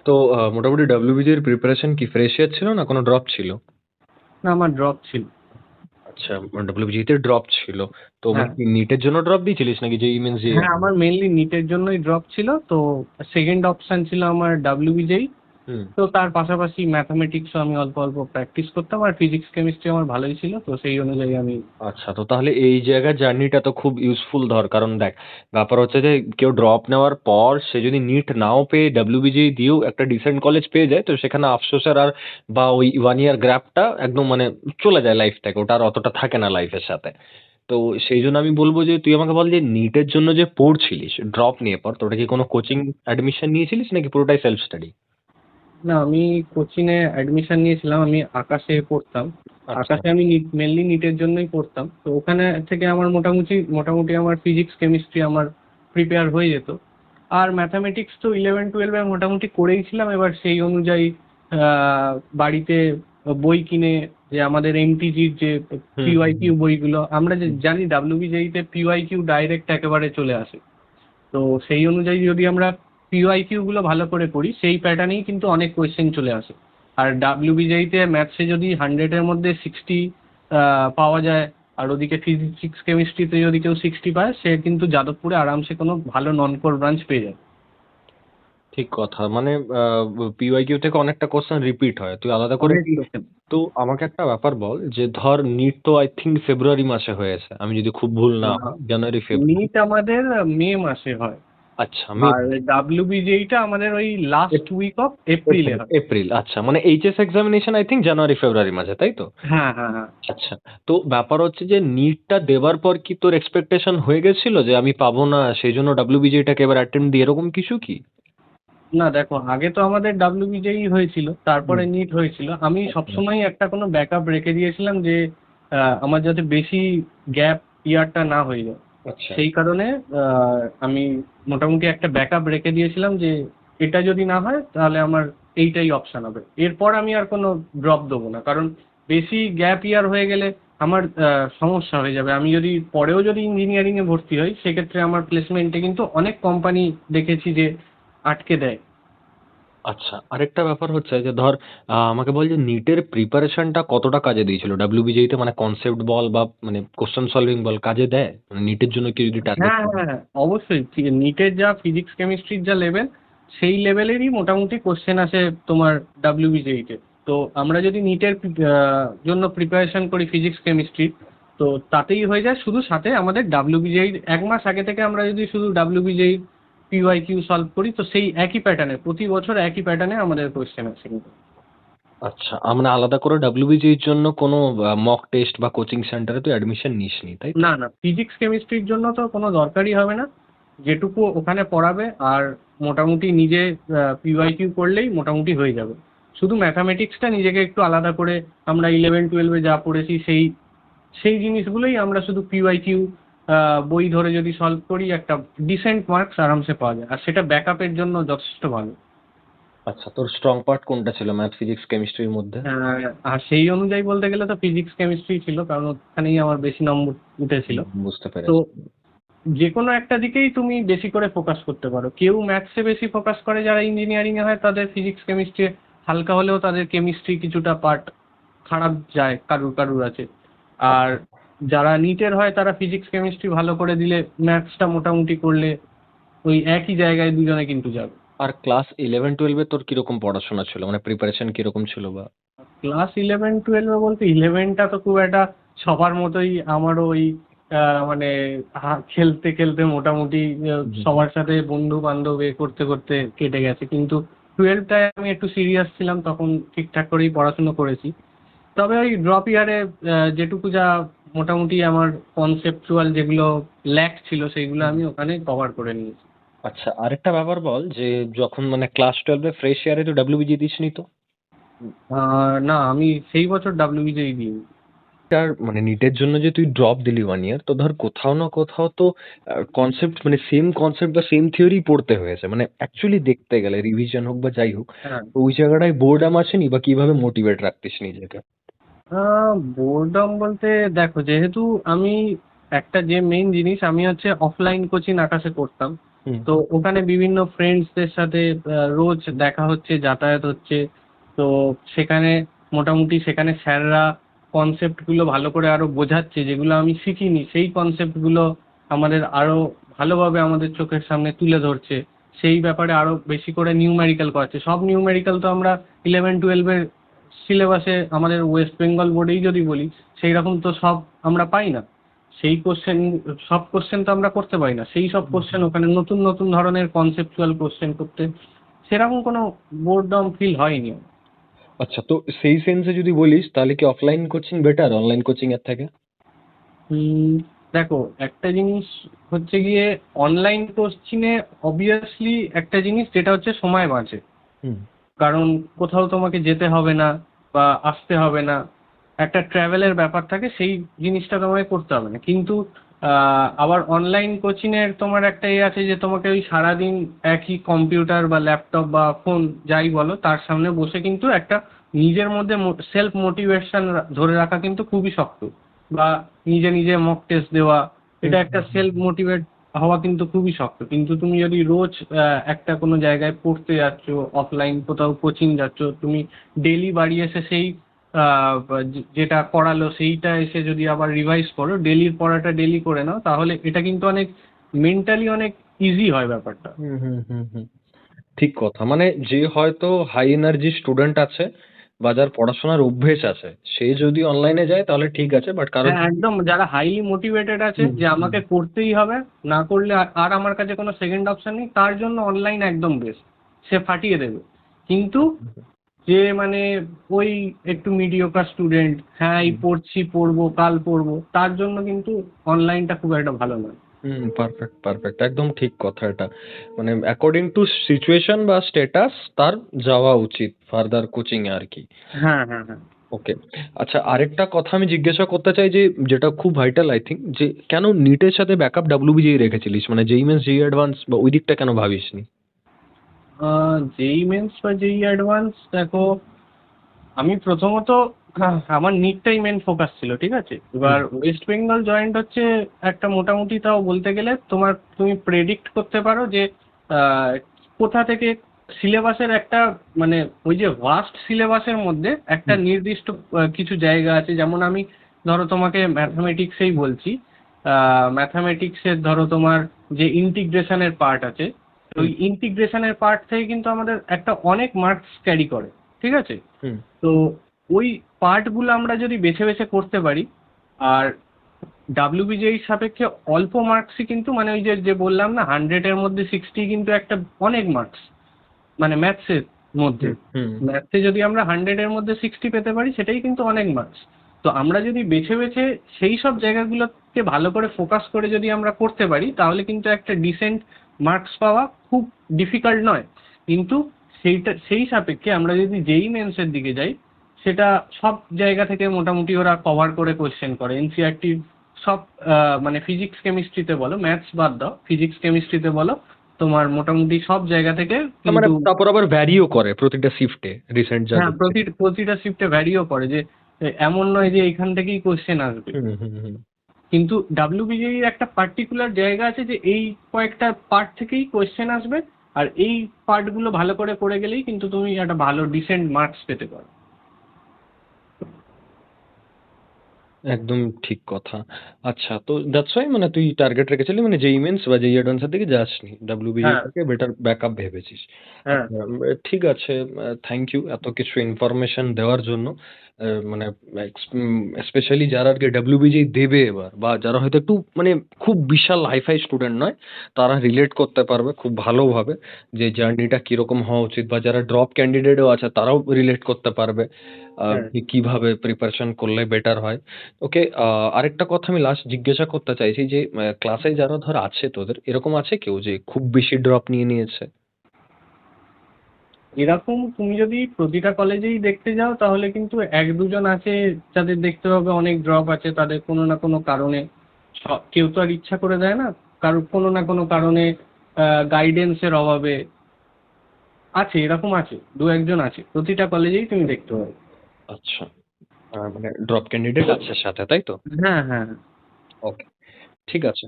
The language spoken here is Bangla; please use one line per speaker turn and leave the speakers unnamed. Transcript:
তো মোটামুটি ডব্লিউবিজি এর প্রিপারেশন কি ফ্রেশ ইয়ার ছিল না কোনো ড্রপ ছিল?
না, আমার ড্রপ ছিল।
আচ্ছা, ডব্লিউবিজি তে ড্রপ ছিল। তো মানে
হ্যাঁ,
কি নিটের জন্য ড্রপ দিয়েছিলিস নাকি জেই মেন্স জেই?
হ্যাঁ, আমার মেনলি নিটের জন্যই ড্রপ ছিল তো। সেকেন্ড অপশন ছিল আমার ডাব্লিউবিজেই।
হুম।
তো তার পাশাপাশি ম্যাথামেটিক্সও আমি অল্প অল্প প্র্যাকটিস করতাম, আর ফিজিক্স কেমিস্ট্রি আমার ভালোই ছিল, তো সেই অনুযায়ী আমি।
আচ্ছা, তো তাহলে এই জায়গার জার্নিটা তো খুব ইউজফুল ধর, কারণ দেখ ব্যাপার হচ্ছে যে কেউ ড্রপ নেওয়ার পর সে যদি নিট নাও পেয়ে ডব্লিউবিজি দিয়েও একটা ডিসেন্ট কলেজ পেয়ে যায়, তো সেখানে আফসোসের আর বা ওই 1 ইয়ার গ্যাপটা একদম মানে চলে যায় লাইফ থেকে, ওটা আর অতটা থাকে না লাইফের সাথে। তো সেই জন্য আমি বলবো যে তুই আমাকে বল যে নিটের জন্য যে পড়ছিলিস ড্রপ নিয়ে পর, তো ওটা কি কোনো কোচিং অ্যাডমিশন নিয়েছিলিস নাকি পুরোটাই সেলফ স্টাডি?
না, আমি কোচিংয়ে অ্যাডমিশন নিয়েছিলাম, আমি আকাশে পড়তাম।
আচ্ছা।
আকাশে আমি মেনলি নিটের জন্যই পড়তাম, তো ওখানে থেকে আমার মোটামুটি মোটামুটি আমার ফিজিক্স কেমিস্ট্রি আমার প্রিপেয়ার হয়ে যেত। আর ম্যাথামেটিক্স তো 11-12 মোটামুটি করেই ছিলাম, এবার সেই অনুযায়ী বাড়িতে বই কিনে, যে আমাদের এমটিজির যে
হুম হুম
পিওয়াইকিউ বইগুলো, আমরা যে
হুম।
জানি ডাব্লিউবিজেইতে পিওয়াইকিউ ডাইরেক্ট একেবারে চলে আসে। তো সেই অনুযায়ী যদি আমরা পিওয়াইকিউ গুলো ভালো করে করি, সেই প্যাটার্নেই কিন্তু অনেক কোয়েশ্চেন চলে আসে। আর ডাব্লিউবিজেইতে ম্যাথসে যদি 100-এর মধ্যে 60 পাওয়া যায়, আর ওদিকে ফিজিক্স কেমিস্ট্রিতে যদি কেউ 60 পায়, সে কিন্তু যাদবপুরে আরামসে কোনো ভালো নন কোর ব্রাঞ্চ পেয়ে যায়।
ঠিক কথা, মানে পিওয়াইকিউ থেকে অনেকটা কোশ্চেন রিপিট হয়, তুই আলাদা করে
অনেক
কি?
কোয়েশ্চেন।
তো আমাকে একটা ব্যাপার বল যে ধর নিট তো আই থিঙ্ক ফেব্রুয়ারি মাসে হয়েছে, আমি যদি খুব ভুল না হয়, জানুয়ারি ফেব্রুয়ারি।
নিট আমাদের মে মাসে হয়,
আচ্ছা, মে।
আর ডাব্লিউবিজেইটা আমাদের ওই লাস্ট উইক অফ এপ্রিলে
এপ্রিল
হয়।
এপ্রিল, আচ্ছা, মানে এইচএস এক্সামিনেশন আই থিঙ্ক জানুয়ারি ফেব্রুয়ারি মাসে, তাই তো?
হ্যাঁ, হ্যাঁ, হ্যাঁ।
আচ্ছা। তো ব্যাপার হচ্ছে যে নিটটা দেবার পর কি তোর এক্সপেকটেশন হয়ে গেছিল যে আমি পাবো না, সেই জন্য ডাব্লিউবিজিটাকে এবার অ্যাটেম্প দিই, এরকম কিছু কি?
না, দেখো, আগে তো আমাদের ডাব্লিউবিজেই হয়েছিল, তারপরে
হুম।
নিট হয়েছিল। আমি
আচ্ছা
সবসময় একটা কোনো ব্যাকআপ রেখে দিয়েছিলাম, যে আমার যাতে বেশি গ্যাপ ইয়ারটা না হয়ে যায়।
আচ্ছা
সেই কারণে আমি মোটামুটি একটা ব্যাকআপ রেখে দিয়েছিলাম, যে এটা যদি না হয় তাহলে আমার এইটাই অপশন হবে, এরপর আমি আর কোনো ড্রপ দেবো না, কারণ বেশি গ্যাপ ইয়ার হয়ে গেলে আমার সমস্যা হয়ে যাবে। আমি যদি পরেও যদি ইঞ্জিনিয়ারিংয়ে ভর্তি হই, সেক্ষেত্রে আমার প্লেসমেন্টে কিন্তু অনেক কোম্পানি দেখেছি যে আটকে দেয়।
আচ্ছা, আরেকটা ব্যাপার হচ্ছে যে ধর আমাকে বল যে নিটের প্রিপারেশনটা কতটা কাজে দিয়েছিল ডাব্লিউবিজিতে, মানে কনসেপ্ট বল বা মানে কোশ্চেন সলভিং বল, কাজে দেয় মানে নিটের জন্য কি যদি টার্গেট?
হ্যাঁ, হ্যাঁ, হ্যাঁ, অবশ্যই। নিটের যা ফিজিক্স কেমিস্ট্রির যা লেভেল, সেই লেভেলেরই মোটামুটি কোশ্চেন আসে তোমার ডাব্লিউবিজেইতে। তো আমরা যদি নিটের জন্য প্রিপারেশন করি ফিজিক্স কেমিস্ট্রি, তো তাতেই হয়ে যায়। শুধু সাথে আমাদের ডাব্লিউবিজেই 1 মাস আগে থেকে আমরা যদি শুধু ডাব্লিউবিজেই পিওয়াইকিউ সলভ করি, তো সেই একই প্যাটার্নে প্রতি বছর একই প্যাটার্নে আমাদের কোশ্চেন আসে কিন্তু।
আচ্ছা, আমরা আলাদা করে ডাব্লিউবিজির জন্য কোনো মক টেস্ট বা কোচিং সেন্টারে তুই অ্যাডমিশন নিসনি, তাই তো?
না, না, ফিজিক্স কেমিস্ট্রির জন্য তো কোনো দরকারই হবে না। যেটুকু ওখানে পড়াবে, আর মোটামুটি নিজে পিওয়াইকিউ করলেই মোটামুটি হয়ে যাবে। শুধু ম্যাথামেটিক্সটা নিজেকে একটু আলাদা করে, আমরা 11-12-এ যা পড়েছি সেই সেই জিনিসগুলোই আমরা শুধু পিওয়াইকিউ বই ধরে যদি সলভ করি, একটা ডিসেন্ট মার্কস আরামসে পাওয়া যায়, আর সেটা ব্যাকআপের জন্য যথেষ্ট ভালো।
আচ্ছা, তোর স্ট্রং পার্ট কোনটা ছিল ম্যাথ ফিজিক্স কেমিস্ট্রির মধ্যে?
আর সেই অনুযায়ী বলতে গেলে তো ফিজিক্স কেমিস্ট্রি ছিল, কারণ ওখানেই আমার বেশি নম্বর উঠেছিল।
বুঝতে
তো
পেরেছি।
যে কোনো একটা দিকেই তুমি বেশি করে ফোকাস করতে পারো। কেউ ম্যাথসে বেশি ফোকাস করে, যারা ইঞ্জিনিয়ারিং এ হয় তাদের ফিজিক্স কেমিস্ট্রি হালকা হলেও তাদের কেমিস্ট্রি কিছুটা পার্ট খারাপ যায়, কারুর কারুর আছে। আর
আচ্ছা।
যারা নিটের হয় তারা ফিজিক্স কেমিস্ট্রি ভালো করে দিলে, ম্যাথসটা মোটামুটি করলে ওই একই জায়গায় দুজনে কিন্তু যাবে।
আর ক্লাস 11 12-এ তোর কিরকম পড়াশোনা ছিল, মানে প্রিপারেশন কিরকম ছিল বা?
ক্লাস 11-12 বলতে, ইলেভেনটা তো খুব একটা সবার মতোই আমারও ওই মানে খেলতে খেলতে মোটামুটি সবার সাথে বন্ধু বান্ধব করতে করতে কেটে গেছে, কিন্তু টুয়েলভটায় আমি একটু সিরিয়াস ছিলাম, তখন ঠিকঠাক করেই পড়াশুনো করেছি। তবে ওই ড্রপ ইয়ারে যেটুকু যা মোটামুটি আমার কনসেপচুয়াল যেগুলো ল্যাক ছিল, সেগুলো আমি ওখানে কভার করে নিয়েছি।
আচ্ছা, আরেকটা ব্যাপার বল যে যখন মানে ক্লাস 12-এ ফ্রেশ ইয়ারে তো ডাব্লিউবিজি দিসনি তো?
না, আমি সেই বছর ডাব্লিউবিজেই দিই।
তার মানে নিটের জন্য যে তুই ড্রপ দিলি 1 ইয়ার, তো ধর কোথাও না কোথাও তো কনসেপ্ট মানে সেম কনসেপ্ট বা সেম থিওরি পড়তে হয়েছে, মানে অ্যাকচুয়ালি দেখতে গেলে রিভিশন হোক বা যাই হোক,
হ্যাঁ।
তো ওই জায়গাটায় বোর্ডাম আসেনি বা কিভাবে মোটিভেট রাখতিস নিজেকে?
বোরডম বলতে, দেখো, যেহেতু আমি একটা যে মেইন জিনিস, আমি হচ্ছে অফলাইন কোচিং আকাশে করতাম।
হুম
তো ওখানে বিভিন্ন ফ্রেন্ডসদের সাথে রোজ দেখা হচ্ছে, যাতায়াত হচ্ছে। তো সেখানে মোটামুটি সেখানে স্যাররা কনসেপ্টগুলো ভালো করে আরো বোঝাচ্ছে, যেগুলো আমি শিখিনি সেই কনসেপ্টগুলো আমাদের আরো ভালোভাবে আমাদের চোখের সামনে তুলে ধরছে। সেই ব্যাপারে আরো বেশি করে নিউমেরিক্যাল করাচ্ছে। সব নিউমেরিক্যাল তো আমরা 11-12-এর সিলেবাসে আমাদের ওয়েস্ট বেঙ্গল বোর্ডেই যদি বলি, সেই রকম তো সব আমরা পাই না। সেই কোশ্চেন, সব কোশ্চেন তো আমরা করতে পারি না। সেই সব কোশ্চেন ওখানে নতুন নতুন ধরনের কনসেপচুয়াল কোশ্চেন করতে সেরকম কোনো বোরডম ফিল হয়নি।
আচ্ছা, তো সেই সেন্সে যদি বলিস তাহলে কি offline coaching better online coaching এর থেকে?
দেখো, একটা জিনিস হচ্ছে গিয়ে অনলাইন কোচিংয়ে অবভিয়াসলি একটা জিনিস যেটা হচ্ছে সময় বাঁচে।
হুম
কারণ কোথাও তোমাকে যেতে হবে না বা আসতে হবে না, একটা ট্রাভেলের ব্যাপার থাকে, সেই জিনিসটা তোমাকে করতে হবে না। কিন্তু আবার অনলাইন কোচিংয়ের তোমার একটা আছে যে তোমাকে ওই সারাদিন একই কম্পিউটার বা ল্যাপটপ বা ফোন যাই বলো তার সামনে বসে কিন্তু একটা নিজের মধ্যে সেলফ মোটিভেশন ধরে রাখা কিন্তু খুবই শক্ত। বা নিজে নিজে মক টেস্ট দেওয়া,
হুম
এটা একটা
হুম
সেলফ মোটিভেট হওয়া কিন্তু খুবই শক্ত। কিন্তু তুমি যদি রোজ একটা কোনো জায়গায় পড়তে যাচ্ছ, অফলাইন কোথাও কোচিং যাচ্ছ, তুমি ডেলি বাড়ি এসে সেই যেটা পড়ালো সেইটা এসে যদি আবার রিভাইজ করো, ডেলির পড়াটা ডেলি করে নাও, তাহলে এটা কিন্তু অনেক মেন্টালি অনেক ইজি হয় ব্যাপারটা।
হুম হুম হুম হুম ঠিক কথা। মানে যে হয়তো হাই এনার্জি স্টুডেন্ট আছে বা যার পড়াশোনার অভ্যেস আছে, সে যদি অনলাইনে যায় তাহলে ঠিক আছে, বাট কারোর
হ্যাঁ, একদম। যারা হাইলি মোটিভেটেড আছে
হুম
যে
হুম
আমাকে করতেই হবে, না করলে আর আমার কাছে কোনো সেকেন্ড অপশন নেই, তার জন্য অনলাইন একদম বেস্ট। সে ফাটিয়ে দেবে। কিন্তু যে মানে ওই একটু মিডিওকার স্টুডেন্ট, হ্যাঁ এই
হুম
পড়ছি পড়বো কাল পড়বো, তার জন্য কিন্তু অনলাইনটা খুব একটা ভালো নয়।
হুম পারফেক্ট পারফেক্ট, একদম ঠিক কথা এটা। মানে অ্যাকর্ডিং টু সিচুয়েশন বা স্ট্যাটাস তার যাওয়া উচিত ফার্দার কোচিং এ আর কি।
হ্যাঁ, হ্যাঁ, হ্যাঁ।
ওকে। আচ্ছা, আরেকটা কথা আমি জিজ্ঞাসা করতে চাই যে যেটা খুব ভাইটাল আই থিঙ্ক, যে কেন নিটের সাথে ব্যাকআপ ডাব্লিউবিজিআই রেখেছিলিস? মানে যেই মেন্স যেই অ্যাডভান্স বা ওই দিকটা কেন ভাবিসনি?
যেই মেন্স বা যেই অ্যাডভান্স, দেখো আমি প্রথমত আমার নিটটাই মেন ফোকাস ছিল, ঠিক আছে।
হুম
এবার ওয়েস্ট বেঙ্গল জয়েন্ট হচ্ছে একটা মোটামুটি, তাও বলতে গেলে তুমি প্রেডিক্ট করতে পারো যে আহ, কোথা থেকে সিলেবাসের একটা মানে ওই যে ভাস্ট সিলেবাসের মধ্যে একটা
হুম
নির্দিষ্ট কিছু জায়গা আছে। যেমন আমি ধরো তোমাকে ম্যাথামেটিক্সেই বলছি, ম্যাথামেটিক্সের ধরো তোমার যে ইন্টিগ্রেশনের পার্ট আছে, ওই
হুম
ইন্টিগ্রেশনের পার্ট থেকে কিন্তু আমাদের একটা অনেক মার্কস ক্যারি করে, ঠিক আছে।
হুম
তো ওই পার্টগুলো আমরা যদি বেছে বেছে করতে পারি, আর ডাব্লিউবিজিএই সাপেক্ষে অল্প মার্কসই কিন্তু, মানে ওই যে যে বললাম না 100-এর মধ্যে 60 কিন্তু একটা অনেক মার্কস, মানে ম্যাথসের মধ্যে।
হুম হুম
ম্যাথসে যদি আমরা 100-এর মধ্যে 60 পেতে পারি, সেটাই কিন্তু অনেক মার্কস। তো আমরা যদি বেছে বেছে সেই সব জায়গাগুলোকে ভালো করে ফোকাস করে যদি আমরা করতে পারি, তাহলে কিন্তু একটা ডিসেন্ট মার্কস পাওয়া খুব ডিফিকাল্ট নয়। কিন্তু সেই সাপেক্ষে আমরা যদি যেই মেন্সের দিকে যাই, সেটা সব জায়গা থেকে মোটামুটি ওরা কভার করে কোয়েশ্চেন করে। এনসিইআরটি সব মানে ফিজিক্স কেমিস্ট্রিতে বলো, ম্যাথস বাদ দাও, ফিজিক্স কেমিস্ট্রিতে বলো, তোমার মোটামুটি সব জায়গা থেকে
মানে
কিন্তু।
তারপর আবার ভ্যারিও করে প্রতিটা শিফটে, রিসেন্ট যা
হ্যাঁ,
দেখছি।
প্রতিটা শিফটে ভ্যারিও করে যে এমন নয় যে এখান থেকেই কোশ্চেন আসবে।
হুম হুম হুম
কিন্তু ডাব্লিউবিজির একটা পার্টিকুলার জায়গা আছে যে এই কয়েকটা পার্ট থেকেই কোশ্চেন আসবে, আর এই পার্টগুলো ভালো করে করে গেলেই কিন্তু তুমি একটা ভালো ডিসেন্ট মার্কস পেতে পারো।
একদম ঠিক কথা। আচ্ছা, তো দ্যাটস ওয়াই মানে তুই টার্গেট রেখেছিলি মানে যেই মেন্স বা যেই অ্যাডভান্স এর দিকে যাসনি, ডাব্লিউবিজি
হ্যাঁ,
টাকে বেটার ব্যাকআপ ভেবেছিস।
হ্যাঁ।
আচ্ছা, ঠিক আছে। থ্যাংক ইউ এত কিছু ইনফরমেশন দেওয়ার জন্য। মানে স্পেশালি যারা আর কি ডাব্লিউবিজি দেবে এবার, বা যারা হয়তো একটু মানে খুব বিশাল হাইফাই স্টুডেন্ট নয়, তারা রিলেট করতে পারবে খুব ভালোভাবে যে জার্নিটা কিরকম হওয়া উচিত, বা যারা ড্রপ ক্যান্ডিডেটও আছে তারাও রিলেট করতে পারবে
হ্যাঁ,
যে কিভাবে প্রিপারেশন করলে বেটার হয়। ওকে, আরেকটা কথা আমি লাস্ট জিজ্ঞাসা করতে চাইছি যে ক্লাসে যারা ধর আছে তোদের, এরকম আছে কেউ যে খুব বেশি ড্রপ নিয়ে নিয়েছে?
এরকম তুমি যদি প্রতিটা কলেজেই দেখতে যাও, তাহলে কিন্তু এক দুজন আছে যাদের দেখতে হবে অনেক ড্রপ আছে, তাদের কোনো না কোনো কারণে। কেউ তো আর ইচ্ছা করে দেয় না, কারোর কোনো না কোনো কারণে, গাইডেন্সের অভাবে। আছে, এরকম আছে, দু একজন আছে, প্রতিটা কলেজেই তুমি দেখতে পাবে।
আচ্ছা, মানে ড্রপ ক্যান্ডিডেট আছে সাথে, তাই তো?
হ্যাঁ, হ্যাঁ, হ্যাঁ।
ওকে, ঠিক আছে।